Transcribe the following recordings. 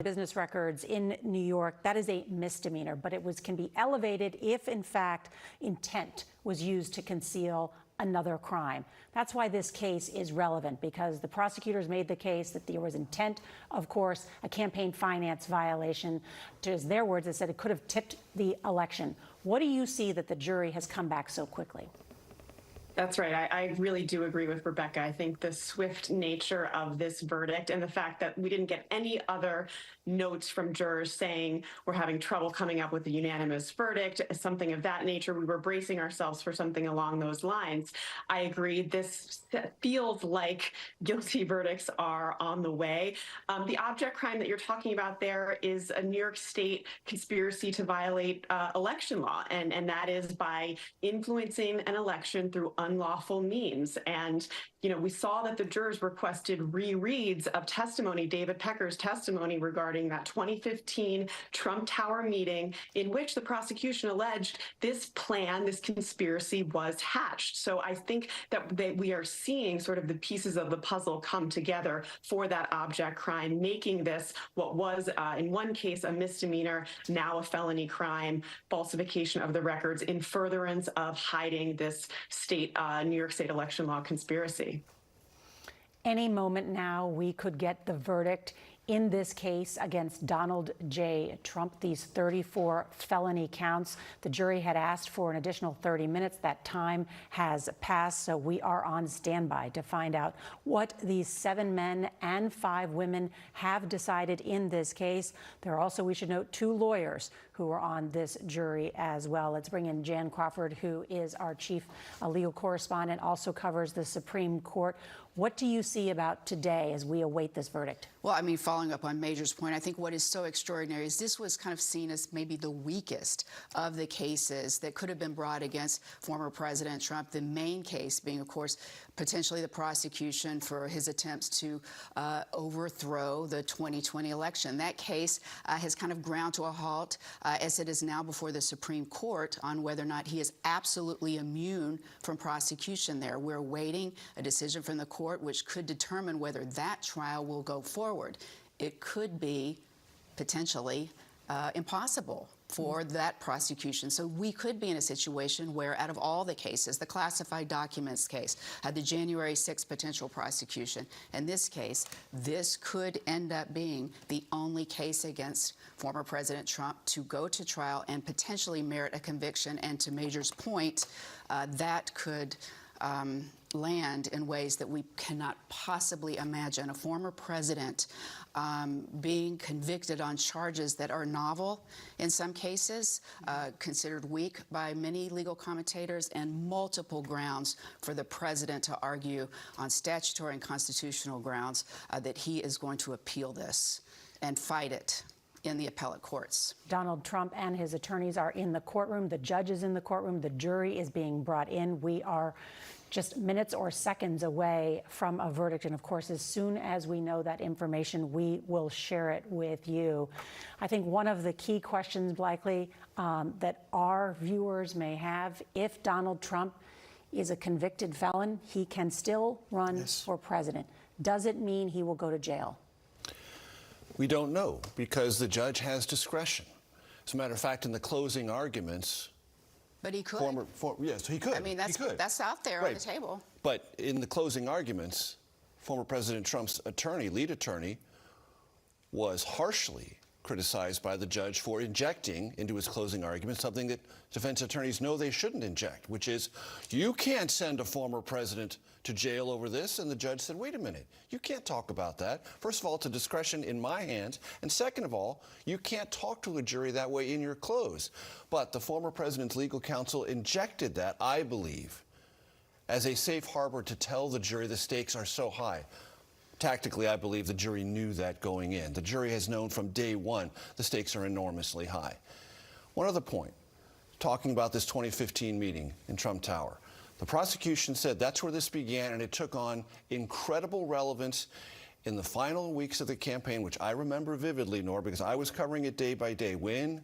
business records in New York, that is a misdemeanor, but can be elevated if, in fact, intent was used to conceal another crime. That's why this case is relevant, because the prosecutors made the case that there was intent, of course, a campaign finance violation. To their words, they said it could have tipped the election. What do you see that the jury has come back so quickly? That's right. I really do agree with Rebecca. I think the swift nature of this verdict and the fact that we didn't get any other notes from jurors saying we're having trouble coming up with a unanimous verdict, something of that nature. We were bracing ourselves for something along those lines. I agree. This feels like guilty verdicts are on the way. The object crime that you're talking about there is a New York State conspiracy to violate election law, and that is by influencing an election through unlawful means. And, we saw that the jurors requested rereads of testimony, David Pecker's testimony regarding that 2015 Trump Tower meeting in which the prosecution alleged this plan, this conspiracy was hatched. So I think that we are seeing sort of the pieces of the puzzle come together for that object crime, making this what was in one case a misdemeanor, now a felony crime, falsification of the records in furtherance of hiding this New York State election law conspiracy. Any moment now, we could get the verdict in this case against Donald J. Trump, these 34 felony counts. The jury had asked for an additional 30 minutes. That time has passed, so we are on standby to find out what these 7 men and 5 women have decided in this case. There are also, we should note, 2 lawyers who are on this jury as well. Let's bring in Jan Crawford, who is our chief legal correspondent, also covers the Supreme Court. What do you see about today as we await this verdict? Well, I mean, following up on Major's point, I think what is so extraordinary is this was kind of seen as maybe the weakest of the cases that could have been brought against former President Trump. The main case being, of course, potentially the prosecution for his attempts to overthrow the 2020 election. That case has kind of ground to a halt as it is now before the Supreme Court on whether or not he is absolutely immune from prosecution there. We're awaiting a decision from the court which could determine whether that trial will go forward. It could be potentially impossible for that prosecution. So we could be in a situation where out of all the cases, the classified documents case, the January 6th potential prosecution, in this case, this could end up being the only case against former President Trump to go to trial and potentially merit a conviction. And to Major's point, that could land in ways that we cannot possibly imagine. A former president being convicted on charges that are novel in some cases, considered weak by many legal commentators, and multiple grounds for the president to argue on statutory and constitutional grounds that he is going to appeal this and fight it in the appellate courts. Donald Trump and his attorneys are in the courtroom. The judge is in the courtroom. The jury is being brought in. We are just minutes or seconds away from a verdict. And of course, as soon as we know that information, we will share it with you. I think one of the key questions likely that our viewers may have, if Donald Trump is a convicted felon, he can still run for president. Does it mean he will go to jail? We don't know, because the judge has discretion. As a matter of fact, in the closing arguments, but he could. Yes, he could. I mean, that's out there on the table. But in the closing arguments, former President Trump's lead attorney, was harshly criticized by the judge for injecting into his closing argument something that defense attorneys know they shouldn't inject, which is, you can't send a former president to jail over this. And the judge said, wait a minute, you can't talk about that. First of all, it's a discretion in my hands. And second of all, you can't talk to a jury that way in your close. But the former president's legal counsel injected that, I believe, as a safe harbor to tell the jury the stakes are so high. Tactically, I believe the jury knew that going in. The jury has known from day one the stakes are enormously high. One other point, talking about this 2015 meeting in Trump Tower. The prosecution said that's where this began, and it took on incredible relevance in the final weeks of the campaign, which I remember vividly, Nora, because I was covering it day by day, when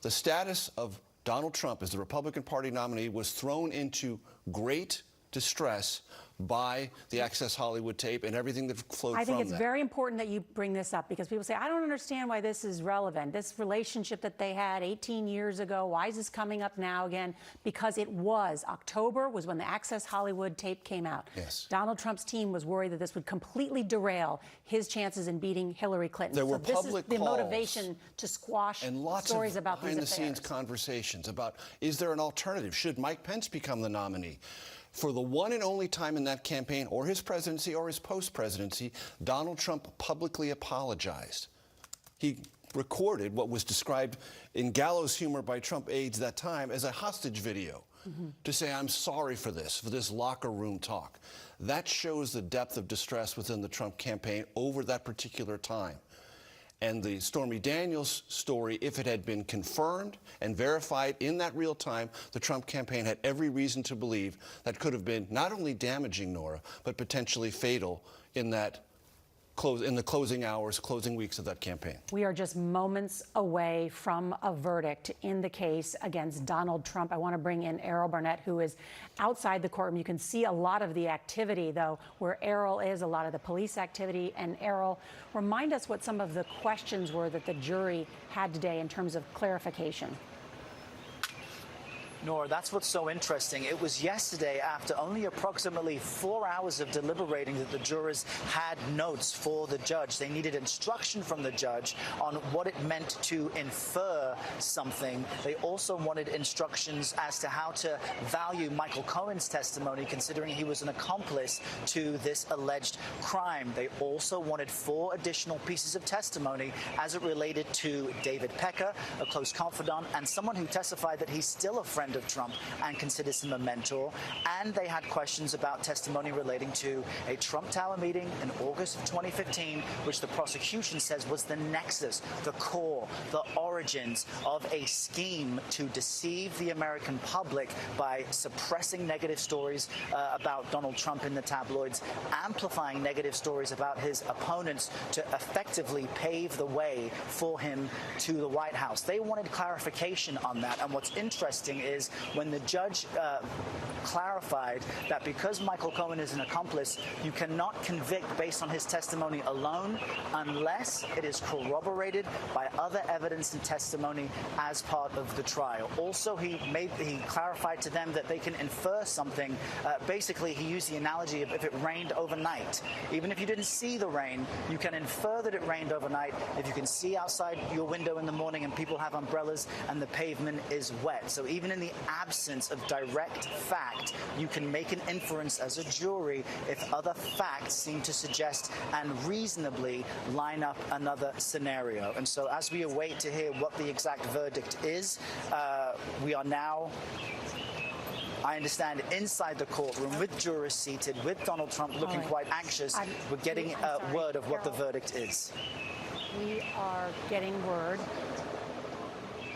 the status of Donald Trump as the Republican Party nominee was thrown into great distress by the Access Hollywood tape and everything that flowed from I think it's that. very important that you bring this up because people say, I don't understand why this is relevant. This relationship that they had 18 years ago, why is this coming up now again? Because it was. October was when the Access Hollywood tape came out. Yes. Donald Trump's team was worried that this would completely derail his chances in beating Hillary Clinton. There were so this public is the calls motivation to squash and lots stories of about these behind-the-scenes affairs. conversations about, is there an alternative? Should Mike Pence become the nominee? For the one and only time in that campaign, or his presidency or his post-presidency, Donald Trump publicly apologized. He recorded what was described in gallows humor by Trump aides that time as a hostage video to say, I'm sorry for this locker room talk. That shows the depth of distress within the Trump campaign over that particular time. And the Stormy Daniels story, if it had been confirmed and verified in that real time, the Trump campaign had every reason to believe that could have been not only damaging, Nora, but potentially fatal in the closing hours, closing weeks of that campaign. We are just moments away from a verdict in the case against Donald Trump. I want to bring in Errol Barnett, who is outside the courtroom. You can see a lot of the activity, though, where Errol is, a lot of the police activity. And Errol, remind us what some of the questions were that the jury had today in terms of clarification. Nora, that's what's so interesting. It was yesterday, after only approximately 4 hours of deliberating, that the jurors had notes for the judge. They needed instruction from the judge on what it meant to infer something. They also wanted instructions as to how to value Michael Cohen's testimony, considering he was an accomplice to this alleged crime. They also wanted 4 additional pieces of testimony as it related to David Pecker, a close confidant, and someone who testified that he's still a friend of Trump and considers him a mentor. And they had questions about testimony relating to a Trump Tower meeting in August of 2015, which the prosecution says was the nexus, the core, the origins of a scheme to deceive the American public by suppressing negative stories about Donald Trump in the tabloids, amplifying negative stories about his opponents to effectively pave the way for him to the White House. They wanted clarification on that. And what's interesting is when the judge clarified that because Michael Cohen is an accomplice, you cannot convict based on his testimony alone unless it is corroborated by other evidence and testimony as part of the trial. Also, he clarified to them that they can infer something. Basically, he used the analogy of if it rained overnight. Even if you didn't see the rain, you can infer that it rained overnight if you can see outside your window in the morning and people have umbrellas and the pavement is wet. So even in the absence of direct fact, you can make an inference as a jury if other facts seem to suggest and reasonably line up another scenario. And so as we await to hear what the exact verdict is, we are now, I understand, inside the courtroom with jurors seated, with Donald Trump looking quite anxious. We're getting word of what the verdict is. We are getting word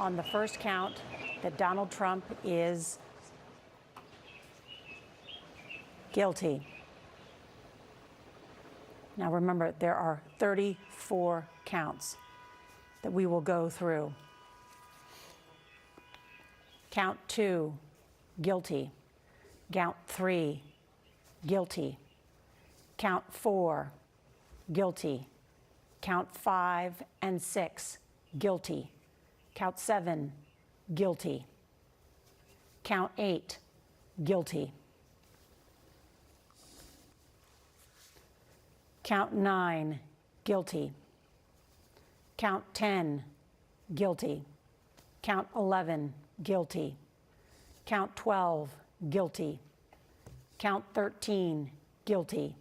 on the first count that Donald Trump is guilty. Now remember, there are 34 counts that we will go through. Count 2, guilty. Count 3, guilty. Count 4, guilty. Count 5 and 6, guilty. Count 7, guilty. Count 8, guilty. Count 9, guilty. Count 10, guilty. Count 11, guilty. Count 12, guilty. Count 13, guilty.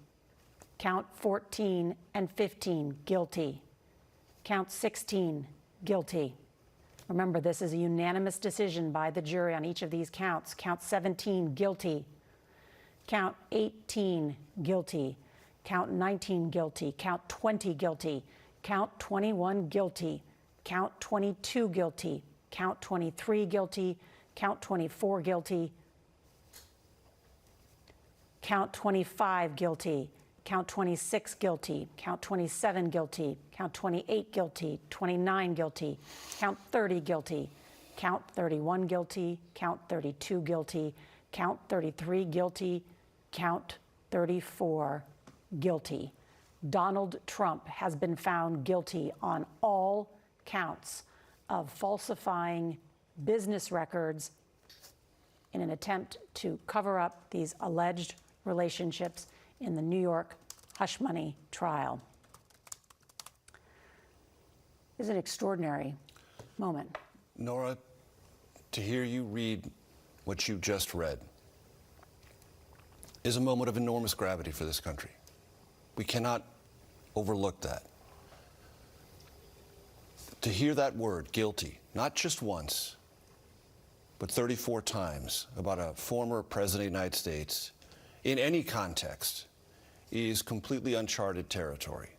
Count 14 and 15, guilty. Count 16, guilty. Remember, this is a unanimous decision by the jury on each of these counts. Count 17, guilty. Count 18, guilty. Count 19, guilty. Count 20, guilty. Count 21, guilty. Count 22, guilty. Count 23, guilty. Count 24, guilty. Count 25, guilty. Count 26, guilty. Count 27, guilty. Count 28, guilty. 29, guilty. Count 30, guilty. Count 31, guilty. Count 32, guilty. Count 33, guilty. Count 34 guilty. Donald Trump has been found guilty on all counts of falsifying business records in an attempt to cover up these alleged relationships in the New York hush money trial. It's an extraordinary moment. Norah, to hear you read what you just read is a moment of enormous gravity for this country. We cannot overlook that. To hear that word, guilty, not just once, but 34 times about a former president of the United States in any context is completely uncharted territory.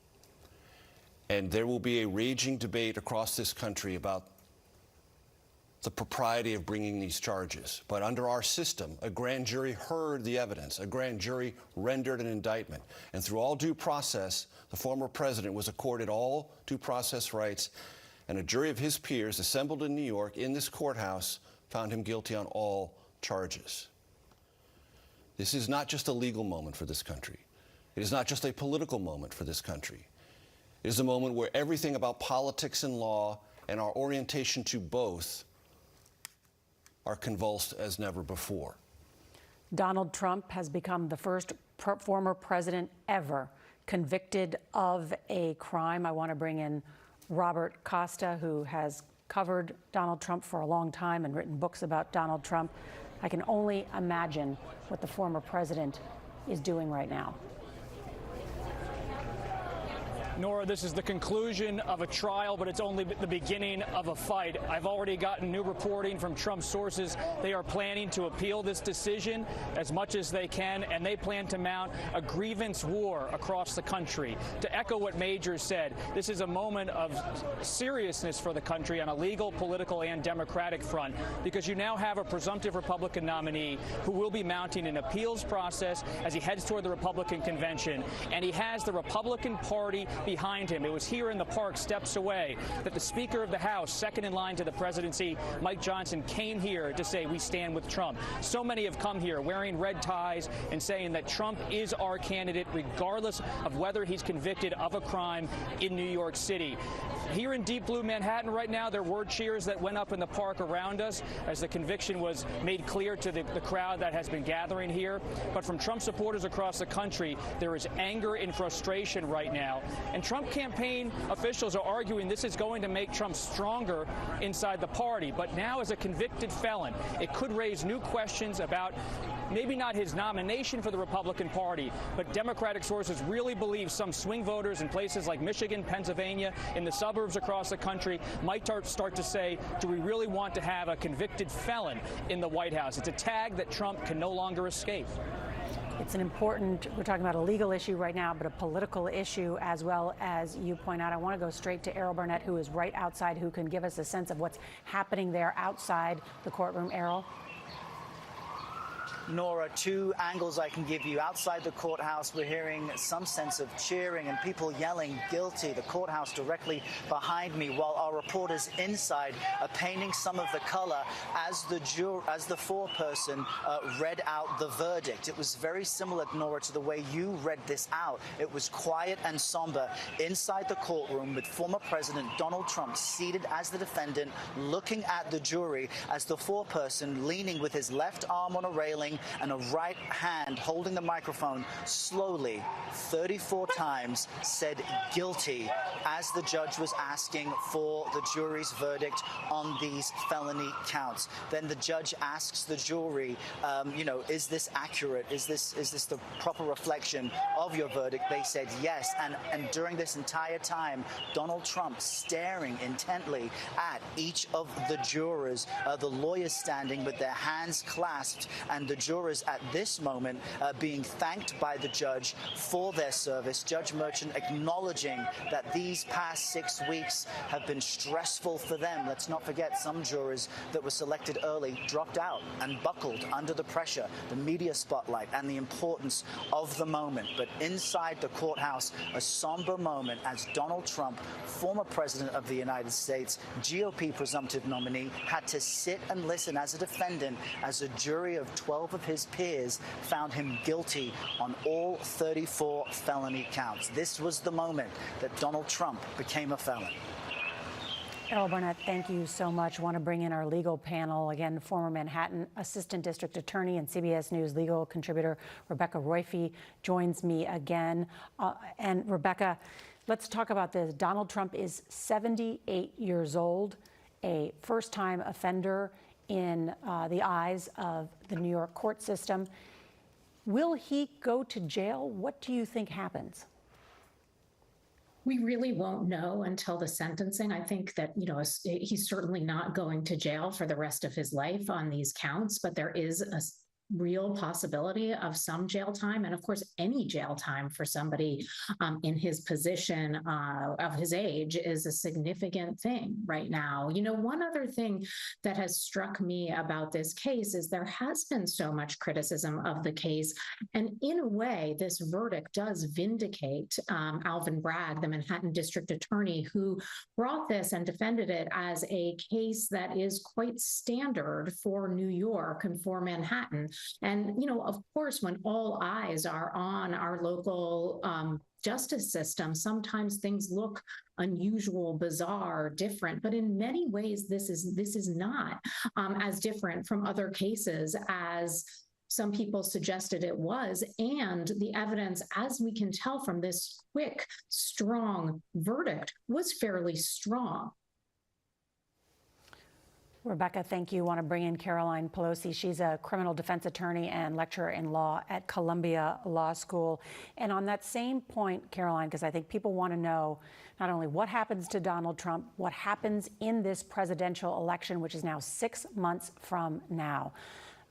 And there will be a raging debate across this country about the propriety of bringing these charges. But under our system, a grand jury heard the evidence. A grand jury rendered an indictment. And through all due process, the former president was accorded all due process rights. And a jury of his peers assembled in New York in this courthouse found him guilty on all charges. This is not just a legal moment for this country. It is not just a political moment for this country. It is a moment where everything about politics and law and our orientation to both are convulsed as never before. Donald Trump has become the first former president ever convicted of a crime. I want to bring in Robert Costa, who has covered Donald Trump for a long time and written books about Donald Trump. I can only imagine what the former president is doing right now. Norah, this is the conclusion of a trial, but it's only the beginning of a fight. I've already gotten new reporting from Trump sources. They are planning to appeal this decision as much as they can, and they plan to mount a grievance war across the country. To echo what Majors said, this is a moment of seriousness for the country on a legal, political, and Democratic front, because you now have a presumptive Republican nominee who will be mounting an appeals process as he heads toward the Republican convention, and he has the Republican Party behind him. It was here in the park, steps away, that the Speaker of the House, second in line to the presidency, Mike Johnson, came here to say, "We stand with Trump." So many have come here wearing red ties and saying that Trump is our candidate, regardless of whether he's convicted of a crime in New York City. Here in deep blue Manhattan right now, there were cheers that went up in the park around us as the conviction was made clear to the crowd that has been gathering here. But from Trump supporters across the country, there is anger and frustration right now. And Trump campaign officials are arguing this is going to make Trump stronger inside the party. But now, as a convicted felon, it could raise new questions about maybe not his nomination for the Republican Party, but Democratic sources really believe some swing voters in places like Michigan, Pennsylvania, in the suburbs across the country might start to say, do we really want to have a convicted felon in the White House? It's a tag that Trump can no longer escape. It's an important, we're talking about a legal issue right now, but a political issue as well, as you point out. I want to go straight to Errol Barnett, who is right outside, who can give us a sense of what's happening there outside the courtroom. Errol? Norah, two angles I can give you. Outside the courthouse, we're hearing some sense of cheering and people yelling guilty. The courthouse directly behind me, while our reporters inside are painting some of the color as the foreperson read out the verdict. It was very similar, Norah, to the way you read this out. It was quiet and somber inside the courtroom, with former President Donald Trump seated as the defendant, looking at the jury as the foreperson, leaning with his left arm on a railing and a right hand holding the microphone, slowly 34 times said guilty as the judge was asking for the jury's verdict on these felony counts. Then the judge asks the jury, is this accurate? Is this the proper reflection of your verdict? They said yes. And during this entire time, Donald Trump staring intently at each of the jurors, the lawyers standing with their hands clasped, and the jurors at this moment being thanked by the judge for their service. Judge Merchan acknowledging that these past 6 weeks have been stressful for them. Let's not forget, some jurors that were selected early dropped out and buckled under the pressure, the media spotlight, and the importance of the moment. But inside the courthouse, a somber moment as Donald Trump, former president of the United States, GOP presumptive nominee, had to sit and listen as a defendant as a jury of 12 12 of his peers found him guilty on all 34 felony counts. This was the moment that Donald Trump became a felon. Errol Barnett, thank you so much. I want to bring in our legal panel. Again, former Manhattan Assistant District Attorney and CBS News legal contributor Rebecca Roiphe joins me again. And Rebecca, let's talk about this. Donald Trump is 78 years old, a first-time offender in the eyes of the New York court system. Will he go to jail? What do you think happens? We really won't know until the sentencing. I think that, he's certainly not going to jail for the rest of his life on these counts, but there is a real possibility of some jail time. And of course, any jail time for somebody in his position of his age is a significant thing right now. One other thing that has struck me about this case is there has been so much criticism of the case. And in a way, this verdict does vindicate Alvin Bragg, the Manhattan District Attorney, who brought this and defended it as a case that is quite standard for New York and for Manhattan. And, of course, when all eyes are on our local justice system, sometimes things look unusual, bizarre, different. But in many ways, this is not as different from other cases as some people suggested it was. And the evidence, as we can tell from this quick, strong verdict, was fairly strong. Rebecca, thank you. I want to bring in Caroline Pelosi. She's a criminal defense attorney and lecturer in law at Columbia Law School. And on that same point, Caroline, because I think people want to know not only what happens to Donald Trump, what happens in this presidential election, which is now 6 months from now.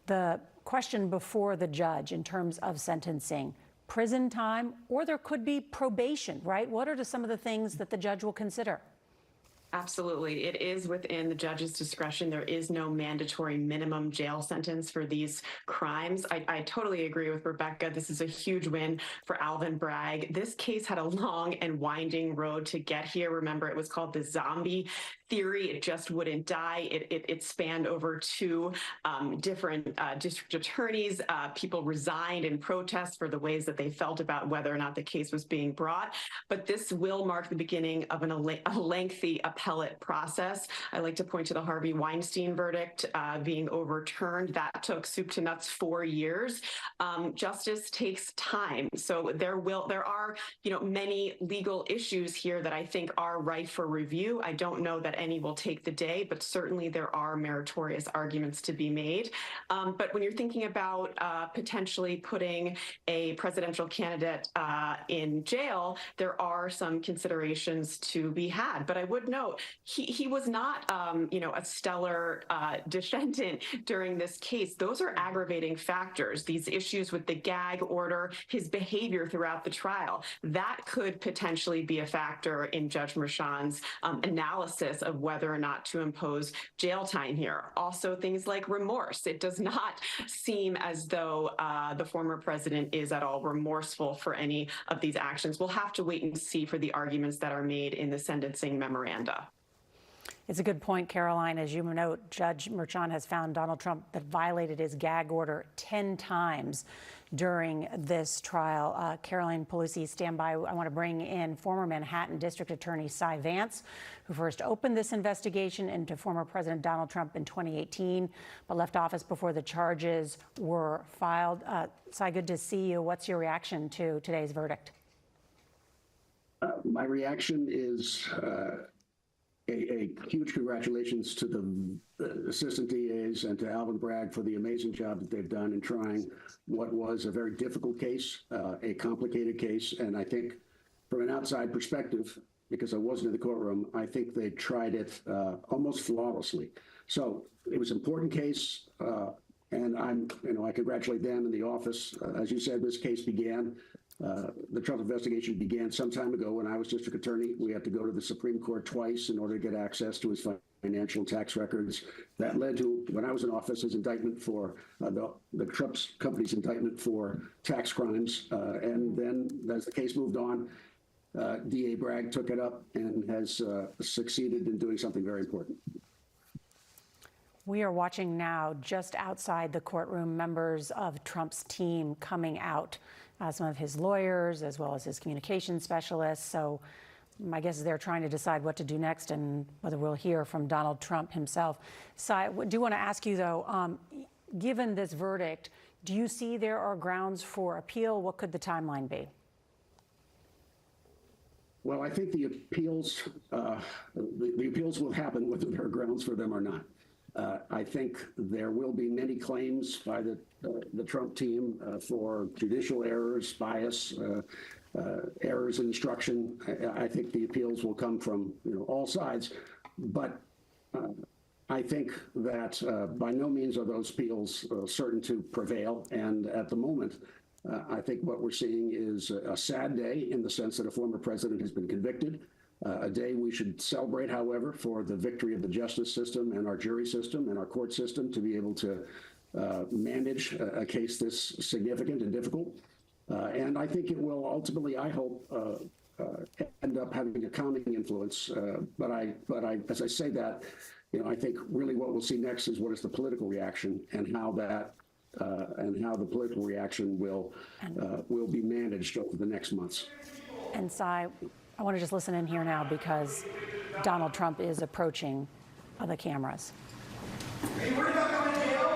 The question before the judge in terms of sentencing, prison time, or there could be probation, right? What are some of the things that the judge will consider? Absolutely. It is within the judge's discretion. There is no mandatory minimum jail sentence for these crimes. I totally agree with Rebecca. This is a huge win for Alvin Bragg. This case had a long and winding road to get here. Remember, it was called the zombie theory. It just wouldn't die. It spanned over two different district attorneys. People resigned in protest for the ways that they felt about whether or not the case was being brought. But this will mark the beginning of a lengthy appellate process. I like to point to the Harvey Weinstein verdict being overturned. That took soup to nuts 4 years. Justice takes time. So there are, many legal issues here that I think are ripe for review. I don't know that any will take the day, but certainly there are meritorious arguments to be made. But when you're thinking about potentially putting a presidential candidate in jail, there are some considerations to be had. But I would note he was not, a stellar defendant during this case. Those are aggravating factors. These issues with the gag order, his behavior throughout the trial, that could potentially be a factor in Judge Merchan's analysis of whether or not to impose jail time here. Also, things like remorse. It does not seem as though the former president is at all remorseful for any of these actions. We'll have to wait and see for the arguments that are made in the sentencing memoranda. It's a good point, Caroline. As you note, Judge Merchan has found Donald Trump that violated his gag order 10 times during this trial. Caroline Pelosi, stand by. I want to bring in former Manhattan District Attorney Cy Vance, who first opened this investigation into former President Donald Trump in 2018, but left office before the charges were filed. Cy, good to see you. What's your reaction to today's verdict? My reaction is a huge congratulations to the assistant DAs and to Alvin Bragg for the amazing job that they've done in trying what was a very difficult case, a complicated case. And I think from an outside perspective, because I wasn't in the courtroom, I think they tried it almost flawlessly. So it was an important case. And I congratulate them in the office. As you said, this case began. The Trump investigation began some time ago when I was district attorney. We had to go to the Supreme Court twice in order to get access to his financial and tax records. That led to, when I was in office, his indictment for the Trump's company's indictment for tax crimes. And then as the case moved on, DA Bragg took it up and has succeeded in doing something very important. We are watching now, just outside the courtroom, members of Trump's team coming out, some of his lawyers as well as his communication specialists. So my guess is they're trying to decide what to do next and whether we'll hear from Donald Trump himself. So I do want to ask you, though, given this verdict, do you see there are grounds for appeal? What could the timeline be? Well, I think the appeals will happen whether there are grounds for them or not. I think there will be many claims by the Trump team for judicial errors, bias, errors in instruction. I think the appeals will come from all sides, but I think that by no means are those appeals certain to prevail. And at the moment, I think what we're seeing is a sad day in the sense that a former president has been convicted. A day we should celebrate, however, for the victory of the justice system and our jury system and our court system to be able to manage a case this significant and difficult. And I think it will ultimately, I hope, end up having a calming influence. But as I say that, I think really what we'll see next is what is the political reaction and how that the political reaction will be managed over the next months. And Cy, I want to just listen in here now because Donald Trump is approaching the cameras. Are you worried about going to jail?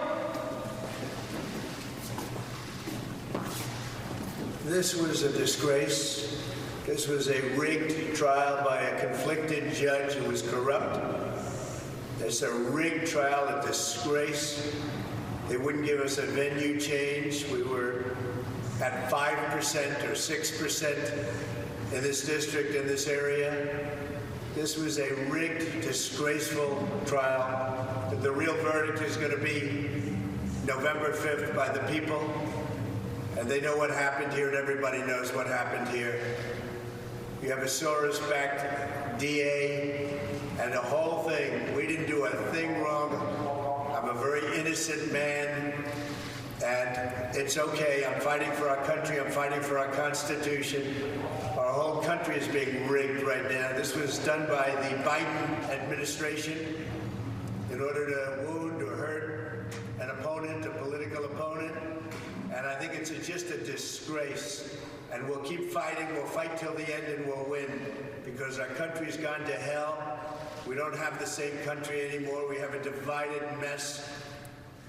This was a disgrace. This was a rigged trial by a conflicted judge who was corrupt. It's a rigged trial, a disgrace. They wouldn't give us a venue change. We were at 5% or 6% in this district, in this area. This was a rigged, disgraceful trial. The real verdict is going to be November 5th by the people. And they know what happened here, and everybody knows what happened here. You have a Soros-backed DA and the whole thing. We didn't do a thing wrong. I'm a very innocent man, and it's okay. I'm fighting for our country. I'm fighting for our Constitution. Our whole country is being rigged right now. This was done by the Biden administration in order to wound or hurt an opponent, a political opponent. And I think it's just a disgrace. And we'll keep fighting. We'll fight till the end and we'll win because our country's gone to hell. We don't have the same country anymore. We have a divided mess.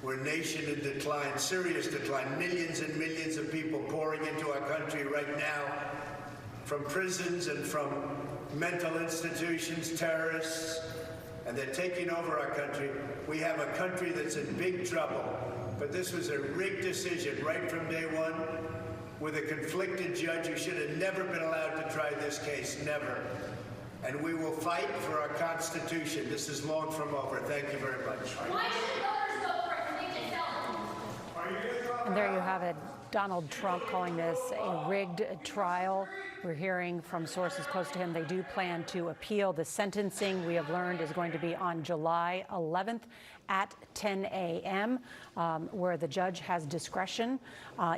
We're a nation in decline, serious decline. Millions and millions of people pouring into our country right now from prisons and from mental institutions, terrorists, and they're taking over our country. We have a country that's in big trouble. But this was a rigged decision right from day one with a conflicted judge who should have never been allowed to try this case, never. And we will fight for our Constitution. This is long from over. Thank you very much. Why should voters vote for a convicted felon? And there you have it. Donald Trump calling this a rigged trial. We're hearing from sources close to him they do plan to appeal. The sentencing, we have learned, is going to be on July 11th at 10 a.m., where the judge has discretion.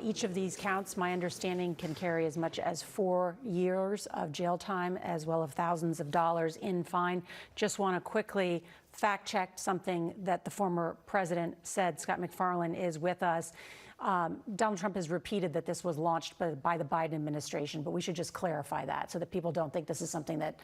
Each of these counts, my understanding, can carry as much as 4 years of jail time, as well as thousands of dollars in fine. Just want to quickly fact check something that the former president said. Scott MacFarlane is with us. Donald Trump has repeated that this was launched by the Biden administration, but we should just clarify that so that people don't think this is something that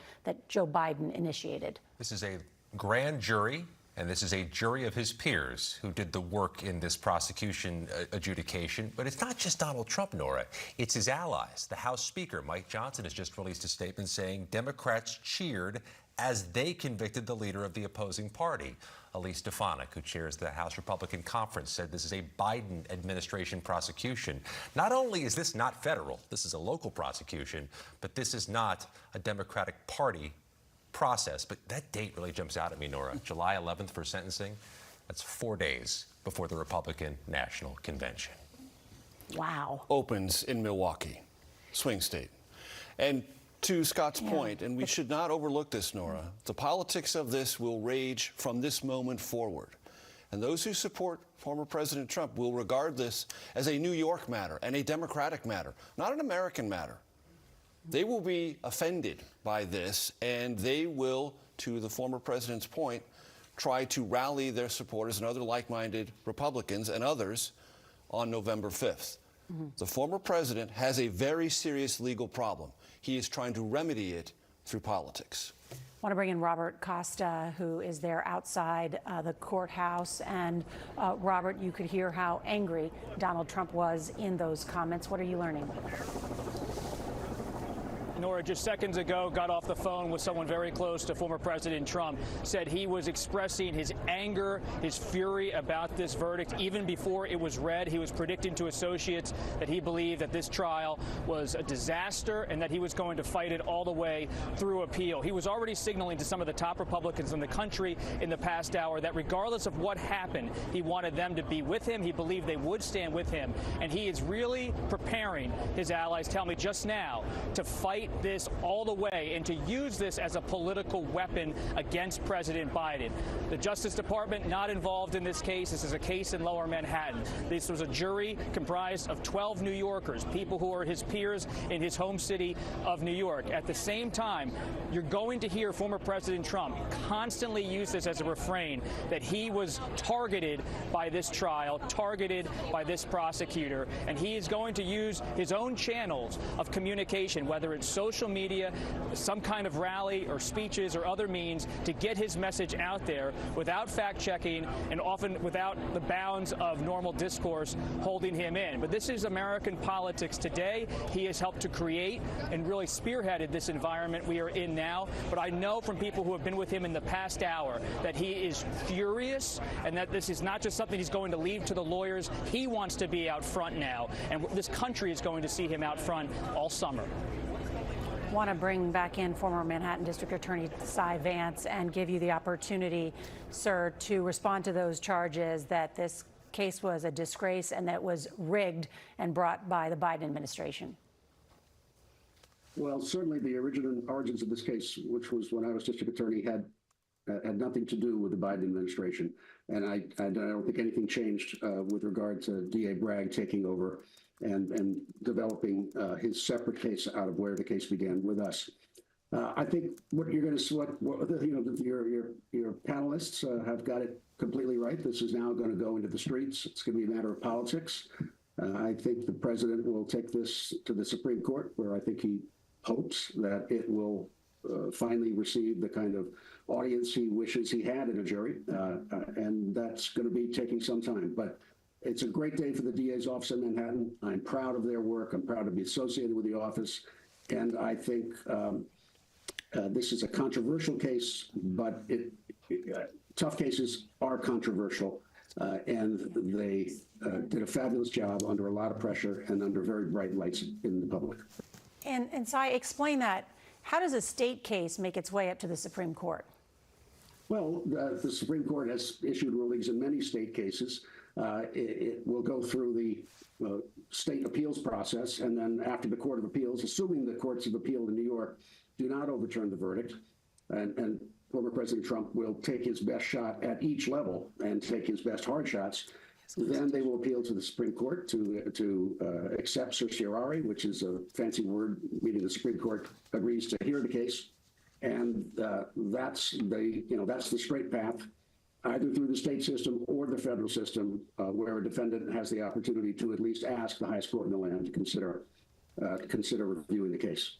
Joe Biden initiated. This is a grand jury, and this is a jury of his peers who did the work in this prosecution adjudication. But it's not just Donald Trump, Nora. It's his allies. The House Speaker, Mike Johnson, has just released a statement saying Democrats cheered as they convicted the leader of the opposing party. Elise Stefanik, who chairs the House Republican Conference, said this is a Biden administration prosecution. Not only is this not federal, this is a local prosecution, but this is not a Democratic Party process. But that date really jumps out at me, Nora. July 11th for sentencing. That's 4 days before the Republican National Convention. Wow. Opens in Milwaukee, swing state. And to Scott's point, and we should not overlook this, Nora, the politics of this will rage from this moment forward. And those who support former President Trump will regard this as a New York matter and a Democratic matter, not an American matter. They will be offended by this, and they will, to the former president's point, try to rally their supporters and other like-minded Republicans and others on November 5th. The former president has a very serious legal problem. He is trying to remedy it through politics. I want to bring in Robert Costa, who is there outside the courthouse. And Robert, you could hear how angry Donald Trump was in those comments. What are you learning? Nora, just seconds ago, got off the phone with someone very close to former President Trump, said he was expressing his anger, his fury about this verdict. Even before it was read, he was predicting to associates that he believed that this trial was a disaster and that he was going to fight it all the way through appeal. He was already signaling to some of the top Republicans in the country in the past hour that regardless of what happened, he wanted them to be with him. He believed they would stand with him. And he is really preparing his allies, tell me just now, to fight this all the way and to use this as a political weapon against President Biden. The Justice Department not involved in this case. This is a case in Lower Manhattan. This was a jury comprised of 12 New Yorkers, people who are his peers in his home city of New York. At the same time, you're going to hear former President Trump constantly use this as a refrain that he was targeted by this trial, targeted by this prosecutor, and he is going to use his own channels of communication, whether it's social media, some kind of rally or speeches or other means, to get his message out there without fact-checking and often without the bounds of normal discourse holding him in. But this is American politics today. He has helped to create and really spearheaded this environment we are in now. But I know from people who have been with him in the past hour that he is furious and that this is not just something he's going to leave to the lawyers. He wants to be out front now, and this country is going to see him out front all summer. Want to bring back in former Manhattan District Attorney Cy Vance and give you the opportunity, sir, to respond to those charges that this case was a disgrace and that was rigged and brought by the Biden administration. Well, certainly the origins of this case, which was when I was district attorney, had nothing to do with the Biden administration. And I don't think anything changed with regard to DA Bragg taking over and developing his separate case out of where the case began with us. I think what you're going to, your panelists have got it completely right. This is now going to go into the streets. It's going to be a matter of politics. I think the president will take this to the Supreme Court, where I think he hopes that it will finally receive the kind of audience he wishes he had in a jury. And that's going to be taking some time. But it's a great day for the DA's office in Manhattan. I'm proud of their work. I'm proud to be associated with the office. And I think this is a controversial case, but tough cases are controversial. And they did a fabulous job under a lot of pressure and under very bright lights in the public. And Cy, explain that. How does a state case make its way up to the Supreme Court? Well, the Supreme Court has issued rulings in many state cases. It will go through the state appeals process, and then after the Court of Appeals, assuming the courts of appeal in New York do not overturn the verdict, and former President Trump will take his best shot at each level and take his best hard shots, then they will appeal to the Supreme Court to accept certiorari, which is a fancy word meaning the Supreme Court agrees to hear the case, and that's the straight path, either through the state system or the federal system, where a defendant has the opportunity to at least ask the highest court in the land to consider reviewing the case.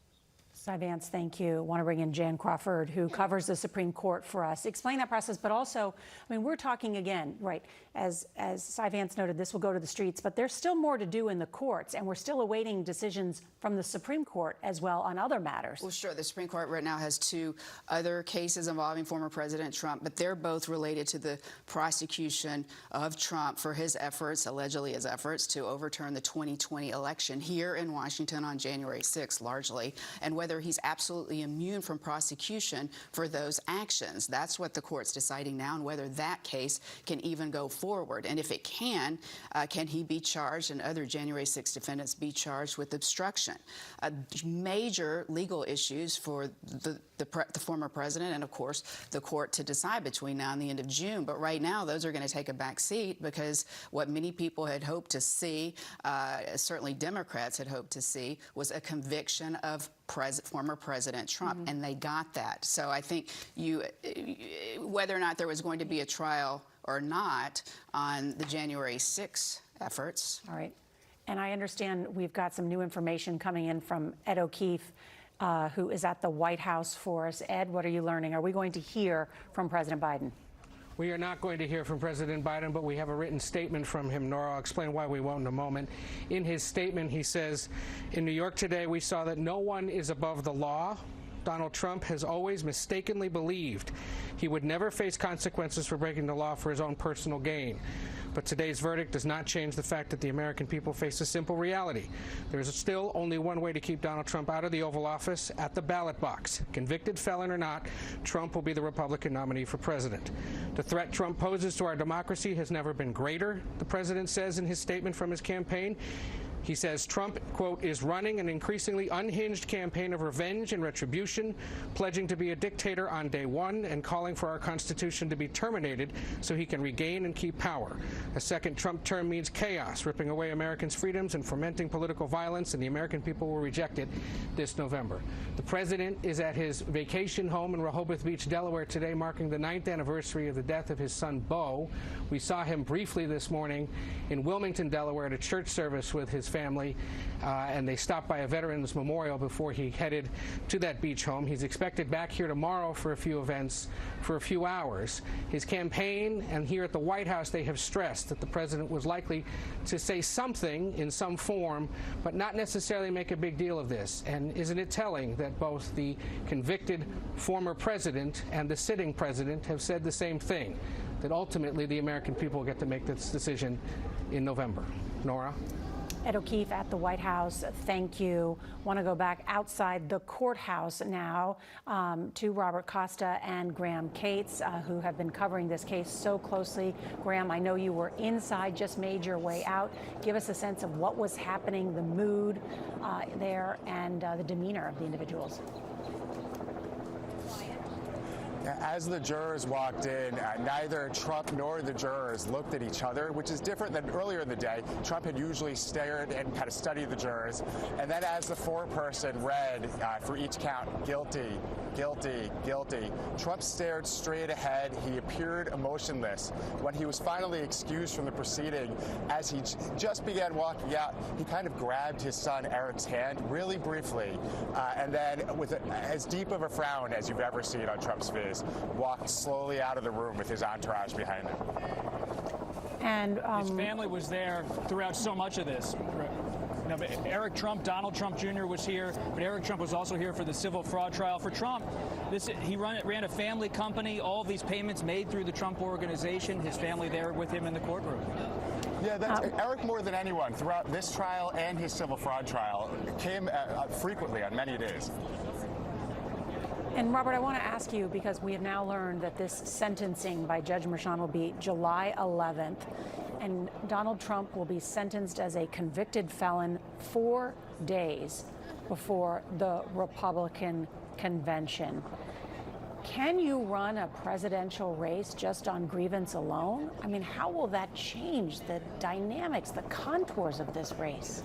Cy Vance, thank you. I want to bring in Jan Crawford, who covers the Supreme Court for us. Explain that process, but also, I mean, we're talking again, right, as Cy Vance noted, this will go to the streets, but there's still more to do in the courts, and we're still awaiting decisions from the Supreme Court as well on other matters. Well, sure. The Supreme Court right now has two other cases involving former President Trump, but they're both related to the prosecution of Trump for his efforts, allegedly his efforts, to overturn the 2020 election here in Washington on January 6th, largely, and whether he's absolutely immune from prosecution for those actions. That's what the court's deciding now, and whether that case can even go forward. And if it can he be charged and other January 6 defendants be charged with obstruction? Major legal issues for the the former president and, of course, the court to decide between now and the end of June. But right now, those are going to take a back seat because what many people had hoped to see, certainly Democrats had hoped to see, was a conviction of former President Trump, and they got that. So I think whether or not there was going to be a trial or not on the January 6th efforts. All right. And I understand we've got some new information coming in from Ed O'Keefe, who is at the White House for us. Ed, what are you learning? Are we going to hear from President Biden? We are not going to hear from President Biden, but we have a written statement from him, Nora. I'll explain why we won't in a moment. In his statement, he says, in New York today, we saw that no one is above the law. Donald Trump has always mistakenly believed he would never face consequences for breaking the law for his own personal gain. But today's verdict does not change the fact that the American people face a simple reality. There is still only one way to keep Donald Trump out of the Oval Office, at the ballot box. Convicted felon or not, Trump will be the Republican nominee for president. The threat Trump poses to our democracy has never been greater, the president says in his statement from his campaign. He says Trump, quote, is running an increasingly unhinged campaign of revenge and retribution, pledging to be a dictator on day one and calling for our Constitution to be terminated so he can regain and keep power. A second Trump term means chaos, ripping away Americans' freedoms and fomenting political violence, and the American people will reject it this November. The president is at his vacation home in Rehoboth Beach, Delaware today, marking the 9th anniversary of the death of his son, Beau. We saw him briefly this morning in Wilmington, Delaware, at a church service with his family, and they stopped by a veterans memorial before he headed to that beach home. He's expected back here tomorrow for a few events for a few hours. His campaign and here at the White House, they have stressed that the president was likely to say something in some form, but not necessarily make a big deal of this. And isn't it telling that both the convicted former president and the sitting president have said the same thing, that ultimately the American people get to make this decision in November? Nora? Ed O'Keefe at the White House, thank you. Want to go back outside the courthouse now to Robert Costa and Graham Cates, who have been covering this case so closely. Graham, I know you were inside, just made your way out. Give us a sense of what was happening, the mood there, and the demeanor of the individuals. As the jurors walked in, neither Trump nor the jurors looked at each other, which is different than earlier in the day. Trump had usually stared and kind of studied the jurors. And then as the foreperson read for each count, guilty, guilty, guilty, Trump stared straight ahead. He appeared emotionless. When he was finally excused from the proceeding, as he just began walking out, he kind of grabbed his son Eric's hand really briefly, and then with as deep of a frown as you've ever seen on Trump's face, walked slowly out of the room with his entourage behind him. And his family was there throughout so much of this. Now, Eric Trump, Donald Trump Jr. was here, but Eric Trump was also here for the civil fraud trial. For Trump, he ran a family company, all of these payments made through the Trump Organization, his family there with him in the courtroom. Yeah, Eric, more than anyone, throughout this trial and his civil fraud trial, came frequently on many days. And Robert, I want to ask you, because we have now learned that this sentencing by Judge Merchan will be July 11th, and Donald Trump will be sentenced as a convicted felon 4 days before the Republican convention. Can you run a presidential race just on grievance alone? I mean, how will that change the dynamics, the contours of this race?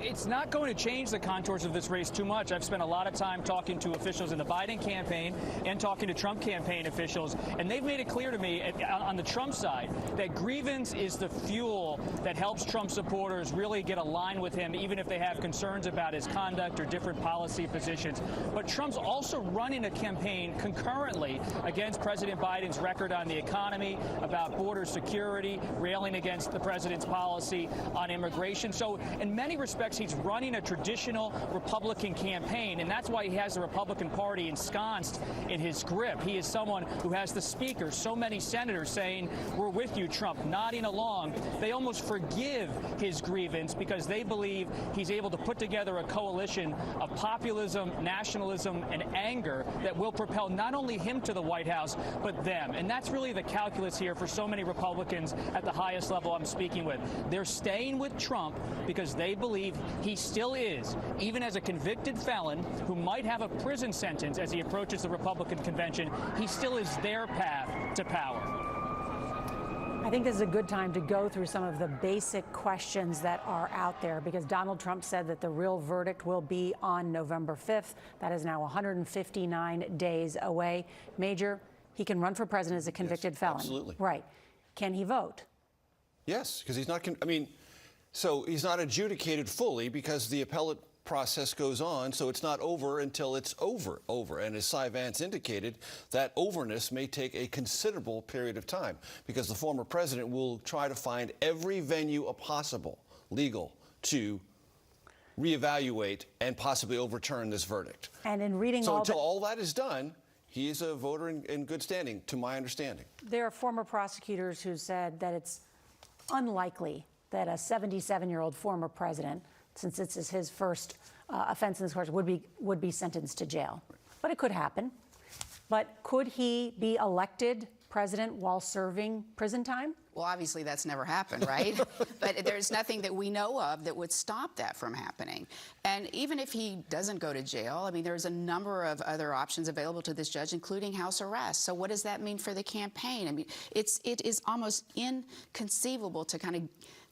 It's not going to change the contours of this race too much. I've spent a lot of time talking to officials in the Biden campaign and talking to Trump campaign officials, and they've made it clear to me on the Trump side that grievance is the fuel that helps Trump supporters really get aligned with him, even if they have concerns about his conduct or different policy positions. But Trump's also running a campaign concurrently against President Biden's record on the economy, about border security, railing against the president's policy on immigration. So in many respects, he's running a traditional Republican campaign, and that's why he has the Republican Party ensconced in his grip. He is someone who has the speaker, so many senators saying, "We're with you, Trump," nodding along. They almost forgive his grievance because they believe he's able to put together a coalition of populism, nationalism, and anger that will propel not only him to the White House, but them. And that's really the calculus here for so many Republicans at the highest level I'm speaking with. They're staying with Trump because they believe he still is, even as a convicted felon who might have a prison sentence as he approaches the Republican convention, he still is their path to power. I think this is a good time to go through some of the basic questions that are out there, because Donald Trump said that the real verdict will be on November 5th. That is now 159 days away. Major, he can run for president as a convicted felon. Absolutely. Right. Can he vote? Yes, because he's not, so he's not adjudicated fully because the appellate process goes on, so it's not over until it's over. And as Cy Vance indicated, that overness may take a considerable period of time because the former president will try to find every venue possible, legal, to reevaluate and possibly overturn this verdict. And in reading so all until all that is done, he is a voter in good standing, to my understanding. There are former prosecutors who said that it's unlikely that a 77-year-old former president, since this is his first offense in this course, would be sentenced to jail. But it could happen. But could he be elected president while serving prison time? Well, obviously that's never happened, right? But there's nothing that we know of that would stop that from happening. And even if he doesn't go to jail, there's a number of other options available to this judge, including house arrest. So what does that mean for the campaign? It is almost inconceivable to kind of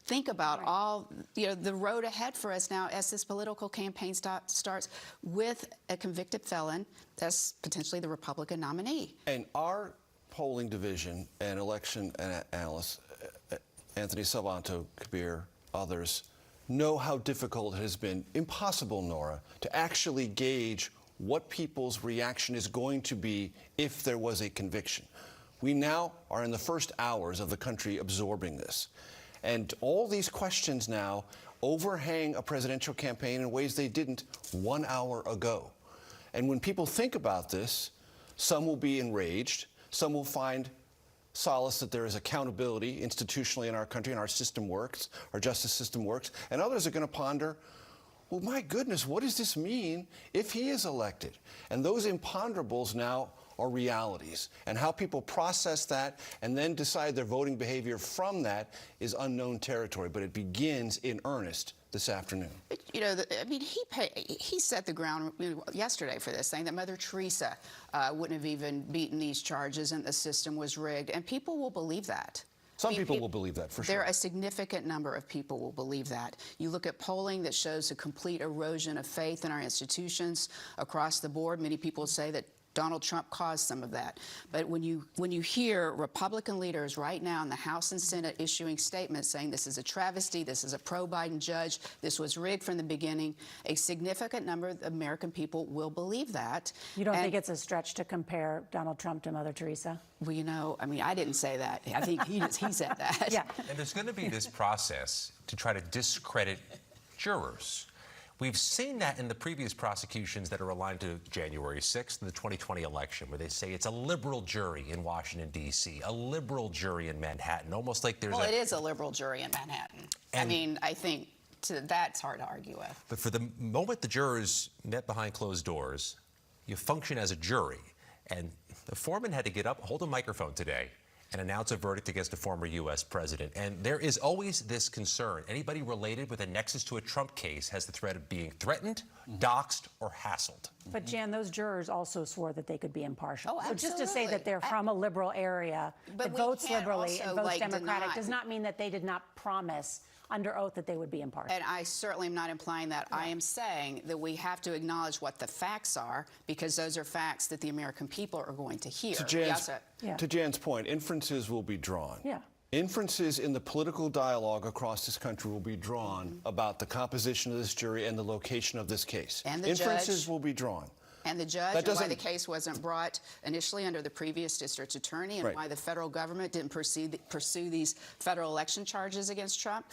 think about all, the road ahead for us now as this political campaign starts with a convicted felon that's potentially the Republican nominee. And our polling division and election analysts, Anthony Salvanto, Kabir, others, know how difficult it has been, impossible, Nora, to actually gauge what people's reaction is going to be if there was a conviction. We now are in the first hours of the country absorbing this. And all these questions now overhang a presidential campaign in ways they didn't 1 hour ago. And when people think about this, some will be enraged, some will find solace that there is accountability institutionally in our country and our system works, our justice system works, and others are going to ponder, well, my goodness, what does this mean if he is elected? And those imponderables now are realities. And how people process that and then decide their voting behavior from that is unknown territory, but it begins in earnest this afternoon. He set the ground yesterday for this, saying that Mother Teresa wouldn't have even beaten these charges and the system was rigged. And people will believe that. Some people will believe that, for sure. There are a significant number of people will believe that. You look at polling that shows a complete erosion of faith in our institutions across the board. Many people say that Donald Trump caused some of that. But when you hear Republican leaders right now in the House and Senate issuing statements saying this is a travesty, this is a pro-Biden judge, this was rigged from the beginning, a significant number of American people will believe that. You don't think it's a stretch to compare Donald Trump to Mother Teresa? Well, I didn't say that. I think he said that. Yeah. And there's going to be this process to try to discredit jurors. We've seen that in the previous prosecutions that are aligned to January 6th and the 2020 election, where they say it's a liberal jury in Washington, D.C., a liberal jury in Manhattan, almost like there's it is a liberal jury in Manhattan. I think that's hard to argue with. But for the moment the jurors met behind closed doors, you function as a jury. And the foreman had to get up, hold a microphone today, and announce a verdict against a former U.S. president. And there is always this concern. Anybody related with a nexus to a Trump case has the threat of being threatened, doxxed, or hassled. But, Jan, those jurors also swore that they could be impartial. Oh, so just to say that they're from a liberal area, that votes liberally and votes Democratic, does not mean that they did not promise under oath that they would be impartial. And I certainly am not implying that. Yeah. I am saying that we have to acknowledge what the facts are, because those are facts that the American people are going to hear. To Jan's point, inferences will be drawn. Yeah. Inferences in the political dialogue across this country will be drawn about the composition of this jury and the location of this case. And the inferences will be drawn. And the judge, and why the case wasn't brought initially under the previous district attorney, and why the federal government didn't pursue these federal election charges against Trump.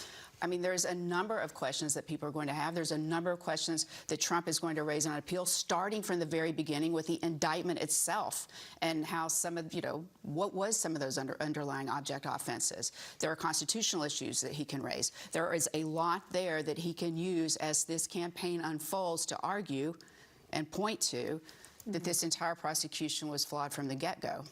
There's a number of questions that people are going to have. There's a number of questions that Trump is going to raise on appeal, starting from the very beginning with the indictment itself and how what was some of those underlying object offenses. There are constitutional issues that he can raise. There is a lot there that he can use as this campaign unfolds to argue and point to that this entire prosecution was flawed from the get-go.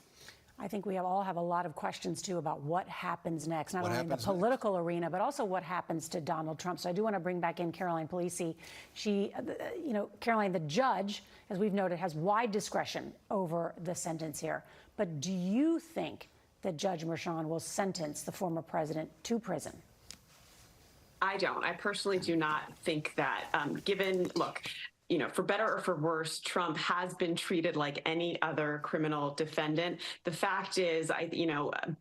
I think we all have a lot of questions, too, about what happens next, not What only in the happens next? political arena, but also what happens to Donald Trump. So I do want to bring back in Caroline Polisi. She, Caroline, the judge, as we've noted, has wide discretion over the sentence here. But do you think that Judge Merchan will sentence the former president to prison? I don't. I personally do not think that, look, for better or for worse, Trump has been treated like any other criminal defendant. The fact is,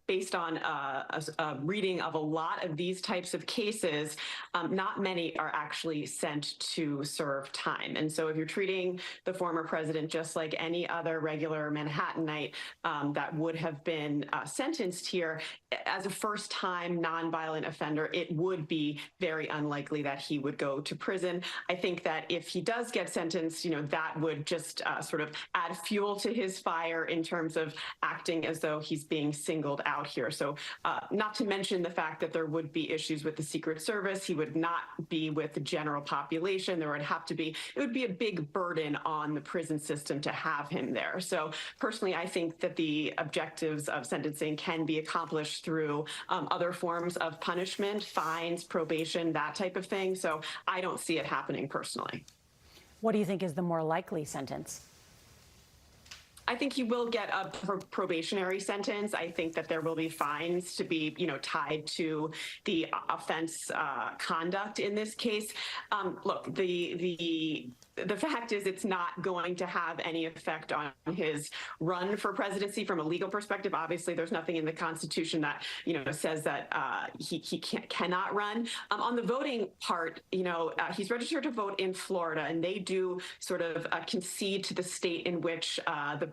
based on a reading of a lot of these types of cases, not many are actually sent to serve time. And so if you're treating the former president just like any other regular Manhattanite that would have been sentenced here, as a first-time nonviolent offender, it would be very unlikely that he would go to prison. I think that if he does get sentenced, that would just sort of add fuel to his fire in terms of acting as though he's being singled out here. So not to mention the fact that there would be issues with the Secret Service. He would not be with the general population. It would be a big burden on the prison system to have him there. So personally, I think that the objectives of sentencing can be accomplished through other forms of punishment, fines, probation, that type of thing. So I don't see it happening personally. What do you think is the more likely sentence? I think he will get a probationary sentence. I think that there will be fines to be, tied to the offense conduct in this case. Look, the fact is it's not going to have any effect on his run for presidency from a legal perspective. Obviously, there's nothing in the Constitution that, says that he cannot run. On the voting part, he's registered to vote in Florida, and they do sort of concede to the state in which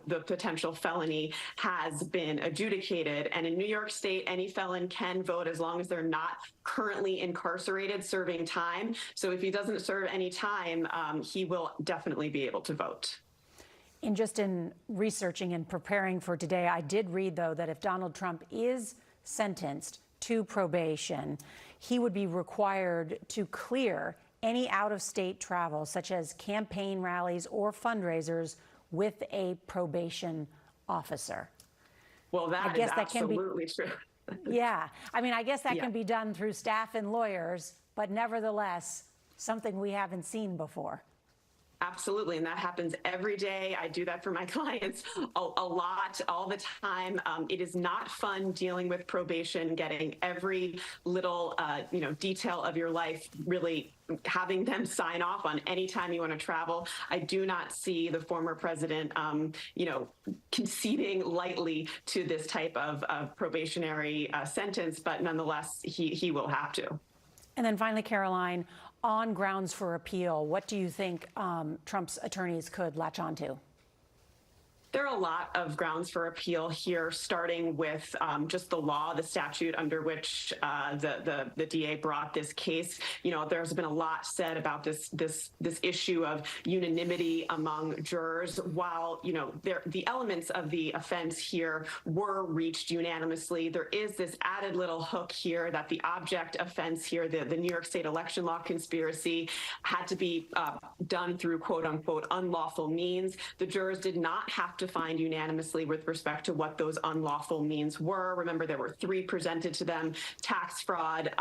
the potential felony has been adjudicated. And in New York State, any felon can vote as long as they're not currently incarcerated serving time. So if he doesn't serve any time, he will definitely be able to vote. In researching and preparing for today, I did read, though, that if Donald Trump is sentenced to probation, he would be required to clear any out-of-state travel, such as campaign rallies or fundraisers, with a probation officer. Well, that is absolutely true. Yeah. I guess that can be done through staff and lawyers, but nevertheless, something we haven't seen before. Absolutely. And that happens every day. I do that for my clients a lot, all the time. It is not fun dealing with probation, getting every little, detail of your life, really having them sign off on any time you want to travel. I do not see the former president, conceding lightly to this type of probationary sentence, but nonetheless, he will have to. And then finally, Caroline, on grounds for appeal, what do you think Trump's attorneys could latch onto? There are a lot of grounds for appeal here, starting with just the law, the statute under which the DA brought this case. There's been a lot said about this issue of unanimity among jurors. While the elements of the offense here were reached unanimously, there is this added little hook here that the object offense here, the New York State election law conspiracy, had to be done through "quote unquote" unlawful means. The jurors did not have to find unanimously with respect to what those unlawful means were. Remember, there were 3 presented to them: tax fraud,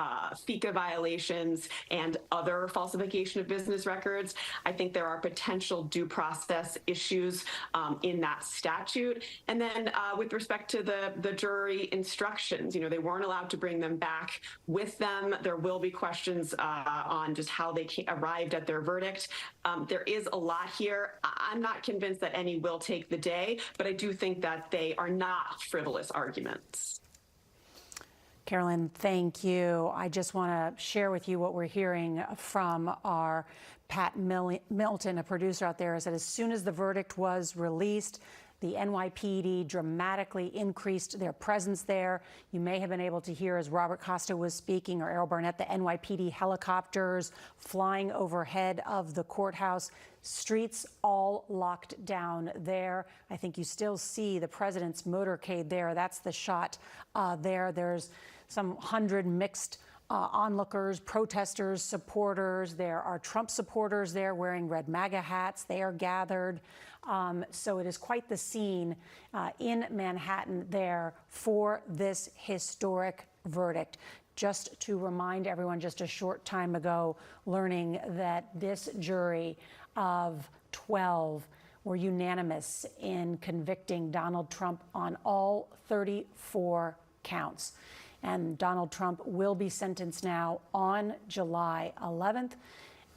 FICA violations, and other falsification of business records. I think there are potential due process issues in that statute. And then with respect to the jury instructions, they weren't allowed to bring them back with them. There will be questions on just how they arrived at their verdict. There is a lot here. I'm not convinced that any will take the day, but I do think that they are not frivolous arguments. Carolyn, thank you. I just want to share with you what we're hearing from our Pat Milton, a producer out there, is that as soon as the verdict was released, the NYPD dramatically increased their presence there. You may have been able to hear as Robert Costa was speaking, or Errol Barnett, the NYPD helicopters flying overhead of the courthouse. Streets all locked down there. I think you still see the president's motorcade there. That's the shot there. There's some 100 mixed onlookers, protesters, supporters. There are Trump supporters there wearing red MAGA hats. They are gathered. So it is quite the scene in Manhattan there for this historic verdict. Just to remind everyone, just a short time ago, learning that this jury of 12 were unanimous in convicting Donald Trump on all 34 counts. And Donald Trump will be sentenced now on July 11th.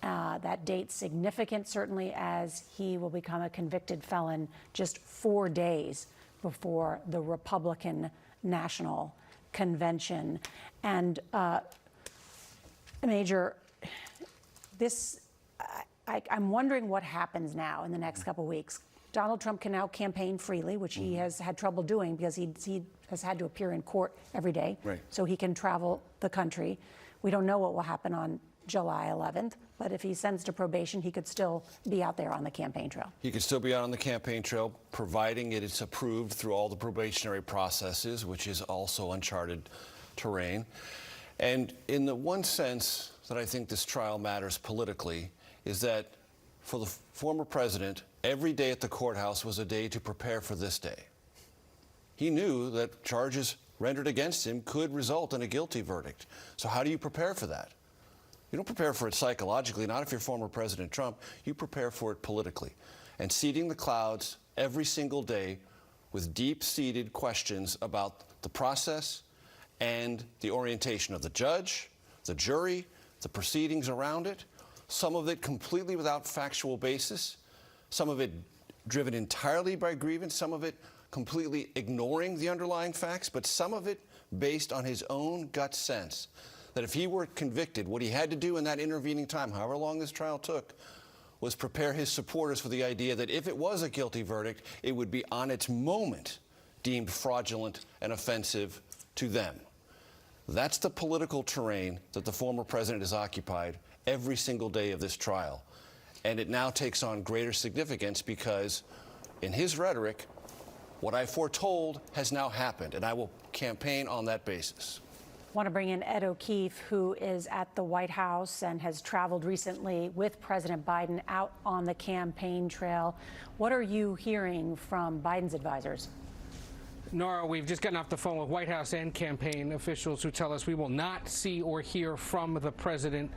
That date's significant, certainly, as he will become a convicted felon just 4 days before the Republican National Convention. And Major, I'm wondering what happens now in the next couple of weeks. Donald Trump can now campaign freely, which he has had trouble doing because he has had to appear in court every day. Right. So he can travel the country. We don't know what will happen on July 11th, but if he's sentenced to probation, he could still be out there on the campaign trail. He could still be out on the campaign trail, providing it's approved through all the probationary processes, which is also uncharted terrain. And in the one sense that I think this trial matters politically is that for the former president, every day at the courthouse was a day to prepare for this day. He knew that charges rendered against him could result in a guilty verdict. So how do you prepare for that? You don't prepare for it psychologically, not if you're former President Trump. You prepare for it politically. And seeding the clouds every single day with deep-seated questions about the process and the orientation of the judge, the jury, the proceedings around it, some of it completely without factual basis, some of it driven entirely by grievance, some of it completely ignoring the underlying facts, but some of it based on his own gut sense that if he were convicted, what he had to do in that intervening time, however long this trial took, was prepare his supporters for the idea that if it was a guilty verdict, it would be on its moment deemed fraudulent and offensive to them. That's the political terrain that the former president has occupied every single day of this trial. And it now takes on greater significance because, in his rhetoric, what I foretold has now happened, and I will campaign on that basis. I want to bring in Ed O'Keefe, who is at the White House and has traveled recently with President Biden out on the campaign trail. What are you hearing from Biden's advisors? Nora, we've just gotten off the phone with White House and campaign officials who tell us we will not see or hear from the president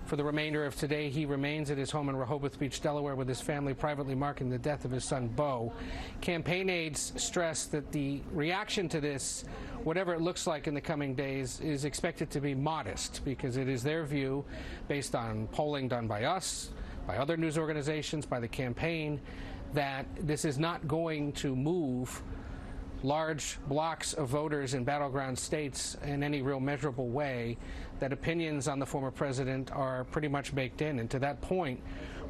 for the remainder of today. He remains at his home in Rehoboth Beach, Delaware, with his family privately marking the death of his son, Beau. Campaign aides stress that the reaction to this, whatever it looks like in the coming days, is expected to be modest because it is their view, based on polling done by us, by other news organizations, by the campaign, that this is not going to move large blocks of voters in battleground states in any real measurable way, that opinions on the former president are pretty much baked in. And to that point,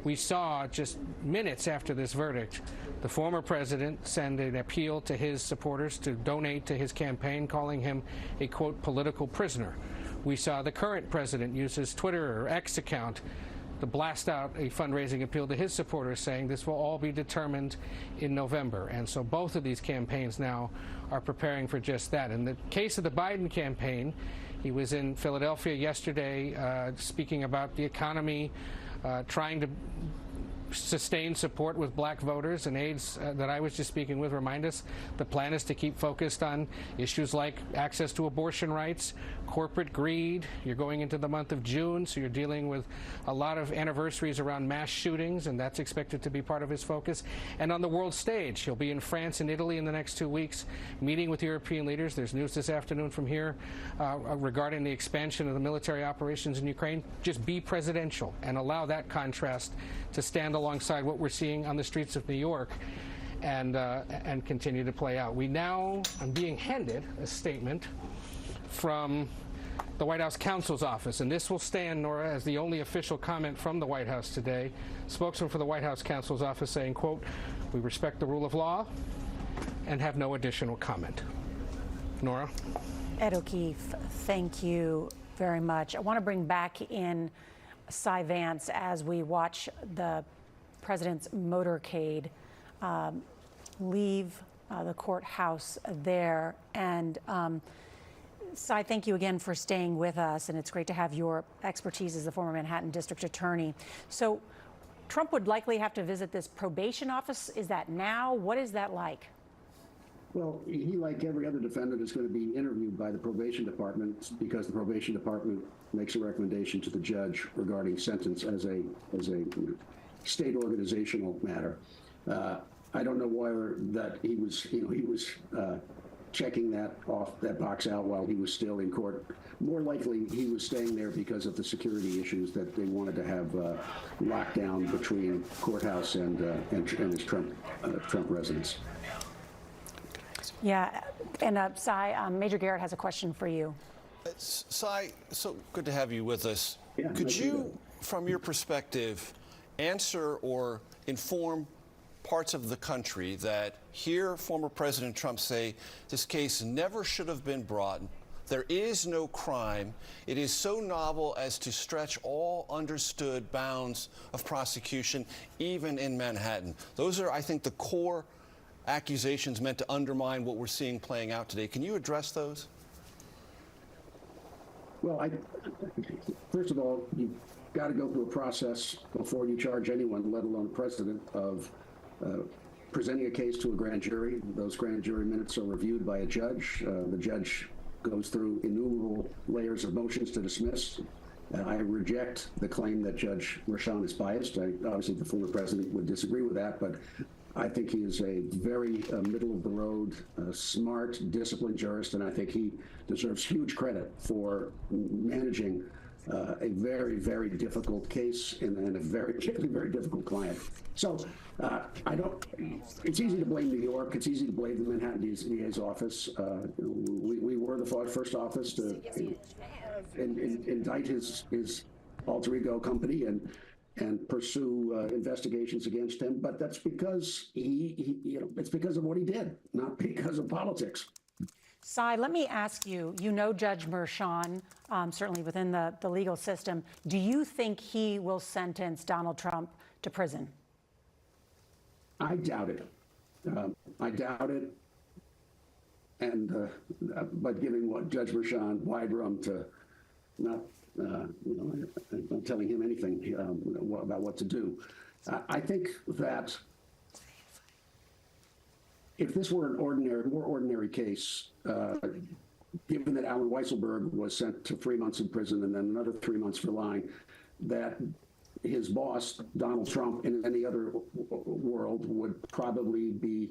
we saw just minutes after this verdict, the former president send an appeal to his supporters to donate to his campaign, calling him a, quote, political prisoner. We saw the current president use his Twitter or X account to blast out a fundraising appeal to his supporters, saying this will all be determined in November. And so both of these campaigns now are preparing for just that. In the case of the Biden campaign, he was in Philadelphia yesterday speaking about the economy, trying to sustain support with black voters, and aides that I was just speaking with remind us the plan is to keep focused on issues like access to abortion rights, corporate greed. You're going into the month of June, so you're dealing with a lot of anniversaries around mass shootings, and that's expected to be part of his focus. And on the world stage, he'll be in France and Italy in the next 2 weeks, meeting with European leaders. There's news this afternoon from here regarding the expansion of the military operations in Ukraine. Just be presidential and allow that contrast to stand alongside what we're seeing on the streets of New York and continue to play out. I'm being handed a statement from the White House counsel's office, and this will stand, Nora, as the only official comment from the White House today. Spokesman for the White House counsel's office saying, quote, "We respect the rule of law and have no additional comment." Nora? Ed O'Keefe, thank you very much. I want to bring back in Cy Vance as we watch the president's motorcade leave the courthouse there. And Cy, thank you again for staying with us, and it's great to have your expertise as the former Manhattan District Attorney. So Trump would likely have to visit this probation office. Is that now? What is that like? Well, he, like every other defendant, is going to be interviewed by the probation department because the probation department makes a recommendation to the judge regarding sentence as a state organizational matter. I don't know whether that he was checking that box out while he was still in court. More likely, he was staying there because of the security issues that they wanted to have locked down between courthouse and his Trump residence. Yeah, and Cy, Major Garrett has a question for you. Cy, so good to have you with us. Yeah, could you, from your perspective, answer or inform parts of the country that hear former President Trump say this case never should have been brought? There is no crime. It is so novel as to stretch all understood bounds of prosecution, even in Manhattan. Those are, I think, the core accusations meant to undermine what we're seeing playing out today. Can you address those? Well, first of all, you've got to go through a process before you charge anyone, let alone a president, of presenting a case to a grand jury. Those grand jury minutes are reviewed by a judge. The judge goes through innumerable layers of motions to dismiss. I reject the claim that Judge Merchan is biased. Obviously, the former president would disagree with that, but I think he is a very middle-of-the-road, smart, disciplined jurist, and I think he deserves huge credit for managing a very, very difficult case and a very, very difficult client. So it's easy to blame New York. It's easy to blame the Manhattan DA's office. We were the first office to indict his alter ego company and pursue investigations against him. But that's because it's because of what he did, not because of politics. Cy, let me ask you, you know Judge Merchan, certainly within the legal system. Do you think he will sentence Donald Trump to prison? I doubt it. I doubt it. And but giving what Judge Merchan wide room to not, not telling him anything about what to do. I think that if this were an more ordinary case, given that Alan Weisselberg was sent to 3 months in prison and then another 3 months for lying, that his boss, Donald Trump, in any other world would probably be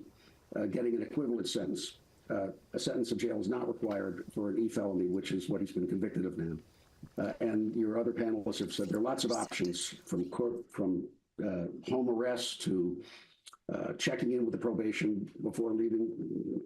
getting an equivalent sentence. A sentence of jail is not required for an e-felony, which is what he's been convicted of now. And your other panelists have said there are lots of options, from home arrest to checking in with the probation before leaving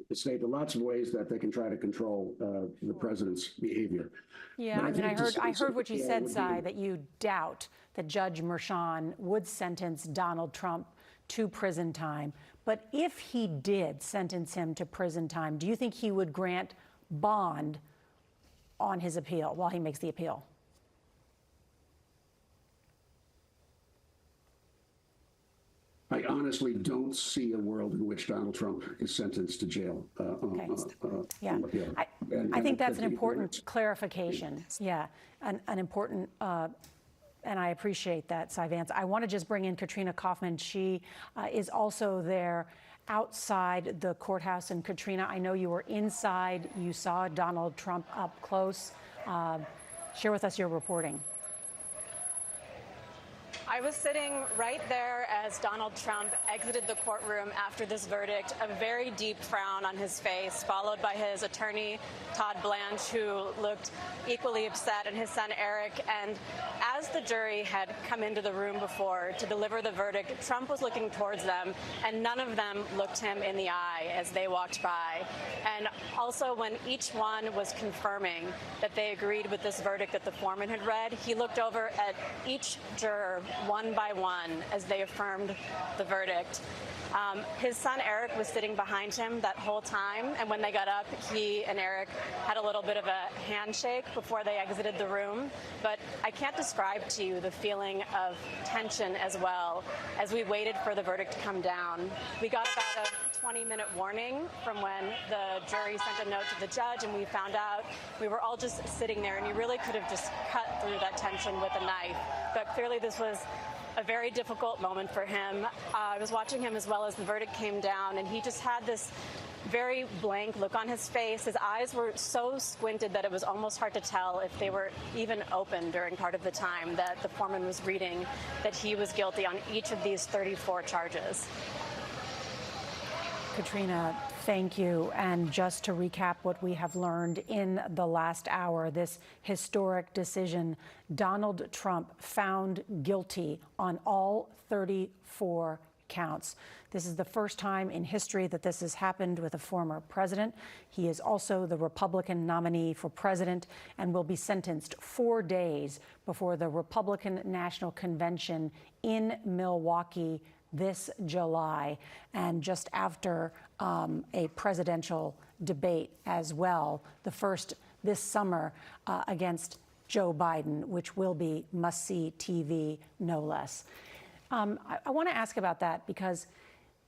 the state. There are lots of ways that they can try to control the president's behavior. Yeah, I mean, I heard what you said, Cy, that you doubt that Judge Merchan would sentence Donald Trump to prison time. But if he did sentence him to prison time, do you think he would grant bond on his appeal while he makes the appeal? I honestly don't see a world in which Donald Trump is sentenced to jail. Yeah, I think that's an important clarification. Yeah, an important, and I appreciate that, Cy Vance. I want to just bring in Katrina Kaufman. She is also there outside the courthouse. And Katrina, I know you were inside. You saw Donald Trump up close. Share with us your reporting. I was sitting right there as Donald Trump exited the courtroom after this verdict, a very deep frown on his face, followed by his attorney, Todd Blanche, who looked equally upset, and his son, Eric. And as the jury had come into the room before to deliver the verdict, Trump was looking towards them, and none of them looked him in the eye as they walked by. And also, when each one was confirming that they agreed with this verdict that the foreman had read, he looked over at each juror one by one as they affirmed the verdict. His son Eric was sitting behind him that whole time, and when they got up, he and Eric had a little bit of a handshake before they exited the room. But I can't describe to you the feeling of tension as well as we waited for the verdict to come down. We got about a 20-minute warning from when the jury sent a note to the judge and we found out. We were all just sitting there, and you really could have just cut through that tension with a knife. But clearly this was a very difficult moment for him. I was watching him as well as the verdict came down, and he just had this very blank look on his face. His eyes were so squinted that it was almost hard to tell if they were even open during part of the time that the foreman was reading that he was guilty on each of these 34 charges. Katrina, thank you. And just to recap what we have learned in the last hour, this historic decision, Donald Trump found guilty on all 34 counts. This is the first time in history that this has happened with a former president. He is also the Republican nominee for president and will be sentenced 4 days before the Republican National Convention in Milwaukee this July, and just after a presidential debate as well, the first this summer against Joe Biden, which will be must-see TV, no less. I want to ask about that because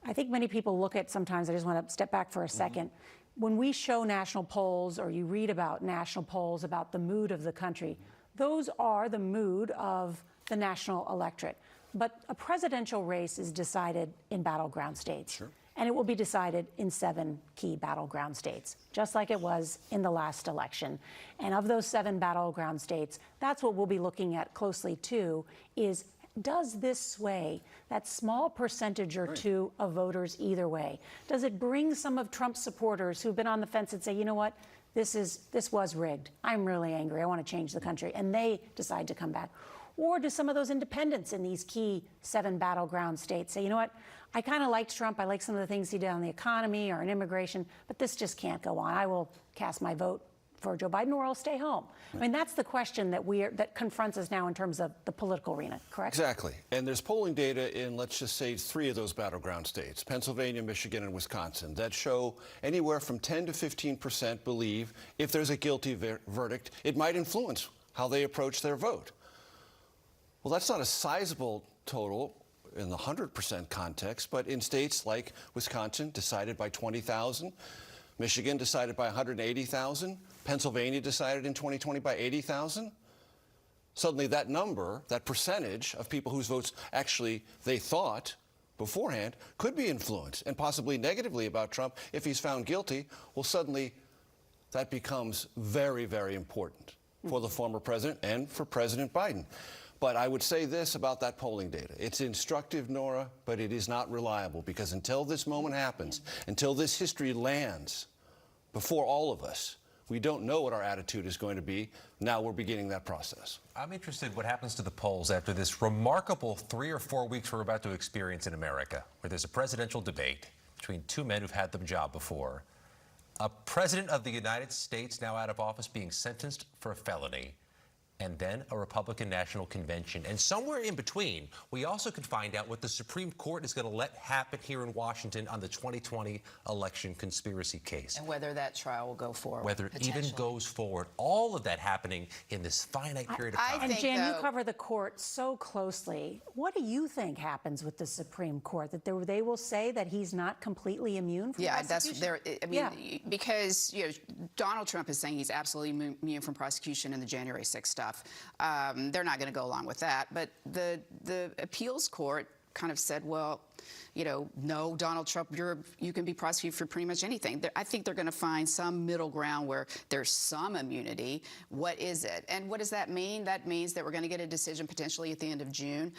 I think many people look at sometimes, I just want to step back for a second. When we show national polls or you read about national polls about the mood of the country, those are the mood of the national electorate. But a presidential race is decided in battleground states. Sure. And it will be decided in 7 key battleground states, just like it was in the last election. And of those 7 battleground states, that's what we'll be looking at closely too, is does this sway that small percentage or two of voters either way? Does it bring some of Trump's supporters who've been on the fence and say, you know what, this was rigged. I'm really angry. I want to change the country. And they decide to come back. Or do some of those independents in these key 7 battleground states say, you know what, I kind of liked Trump. I like some of the things he did on the economy or on immigration, but this just can't go on. I will cast my vote for Joe Biden or I'll stay home. I mean, that's the question that confronts us now in terms of the political arena, correct? Exactly. And there's polling data in, let's just say, 3 of those battleground states, Pennsylvania, Michigan, and Wisconsin, that show anywhere from 10 to 15% believe if there's a guilty verdict, it might influence how they approach their vote. Well, that's not a sizable total in the 100% context, but in states like Wisconsin, decided by 20,000, Michigan decided by 180,000, Pennsylvania decided in 2020 by 80,000. Suddenly that number, that percentage of people whose votes actually they thought beforehand could be influenced and possibly negatively about Trump if he's found guilty. Well, suddenly that becomes very, very important for the former president and for President Biden. But I would say this about that polling data. It's instructive, Nora, but it is not reliable because until this moment happens, until this history lands before all of us, we don't know what our attitude is going to be. Now we're beginning that process. I'm interested what happens to the polls after this remarkable 3 or 4 weeks we're about to experience in America, where there's a presidential debate between 2 men who've had the job before, a president of the United States now out of office being sentenced for a felony, and then a Republican National Convention. And somewhere in between, we also could find out what the Supreme Court is going to let happen here in Washington on the 2020 election conspiracy case. And whether that trial will go forward. Whether it even goes forward. All of that happening in this finite period of time. And Jan, you cover the court so closely. What do you think happens with the Supreme Court? That they will say that he's not completely immune from prosecution? Because Donald Trump is saying he's absolutely immune from prosecution in the January 6th stuff. They're not going to go along with that. But the appeals court kind of said, well, no, Donald Trump, you can be prosecuted for pretty much anything. I think they're going to find some middle ground where there's some immunity. What is it? And what does that mean? That means that we're going to get a decision potentially at the end of June.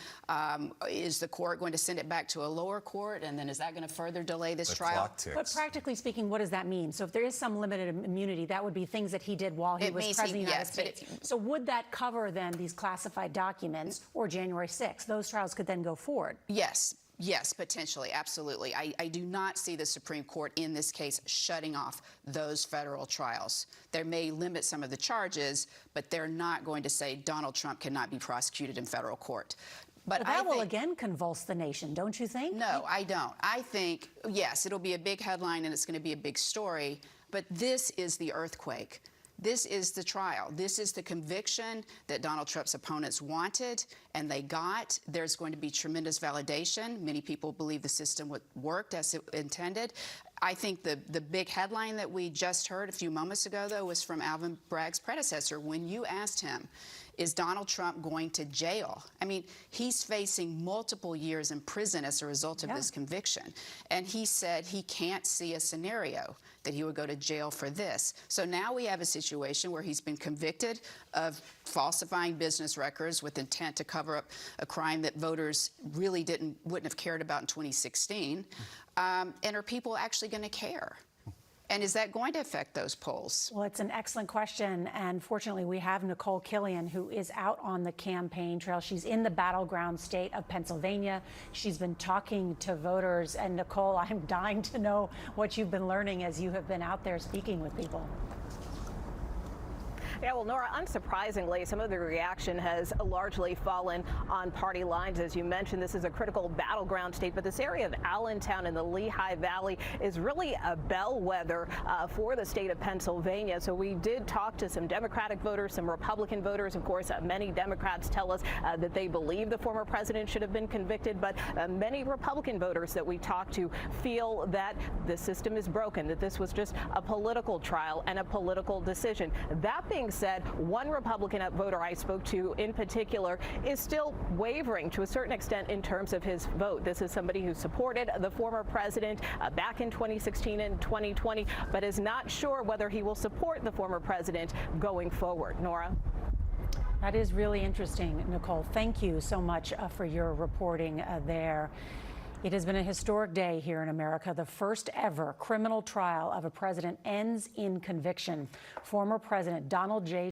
Is the court going to send it back to a lower court? And then is that going to further delay this trial? But practically speaking, what does that mean? So if there is some limited immunity, that would be things that he did while he was president of the United States. So would that cover then these classified documents or January 6th? Those trials could then go forward? Yes, potentially, absolutely. I do not see the Supreme Court in this case shutting off those federal trials. They may limit some of the charges, but they're not going to say Donald Trump cannot be prosecuted in federal court. But that will again convulse the nation, don't you think? No, I don't. I think, yes, it'll be a big headline and it's going to be a big story, but this is the earthquake This is the trial. This is the conviction that Donald Trump's opponents wanted and they got. There's going to be tremendous validation. Many people believe the system worked as it intended. I think the big headline that we just heard a few moments ago, though, was from Alvin Bragg's predecessor. When you asked him, is Donald Trump going to jail? I mean, he's facing multiple years in prison as a result of this conviction. And he said he can't see a scenario that he would go to jail for this. So now we have a situation where he's been convicted of falsifying business records with intent to cover up a crime that voters really wouldn't have cared about in 2016. And are people actually going to care? And is that going to affect those polls? Well, it's an excellent question. And fortunately, we have Nicole Killion, who is out on the campaign trail. She's in the battleground state of Pennsylvania. She's been talking to voters. And Nicole, I'm dying to know what you've been learning as you have been out there speaking with people. Yeah, well, Nora, unsurprisingly, some of the reaction has largely fallen on party lines. As you mentioned, this is a critical battleground state, but this area of Allentown in the Lehigh Valley is really a bellwether for the state of Pennsylvania. So we did talk to some Democratic voters, some Republican voters. Of course, many Democrats tell us that they believe the former president should have been convicted, but many Republican voters that we talked to feel that the system is broken, that this was just a political trial and a political decision. That being said, one Republican voter I spoke to in particular is still wavering to a certain extent in terms of his vote. This is somebody who supported the former president back in 2016 and 2020, but is not sure whether he will support the former president going forward. Nora? That is really interesting, Nicole. Thank you so much for your reporting there. It has been a historic day here in America. The first ever criminal trial of a president ends in conviction. Former President Donald J.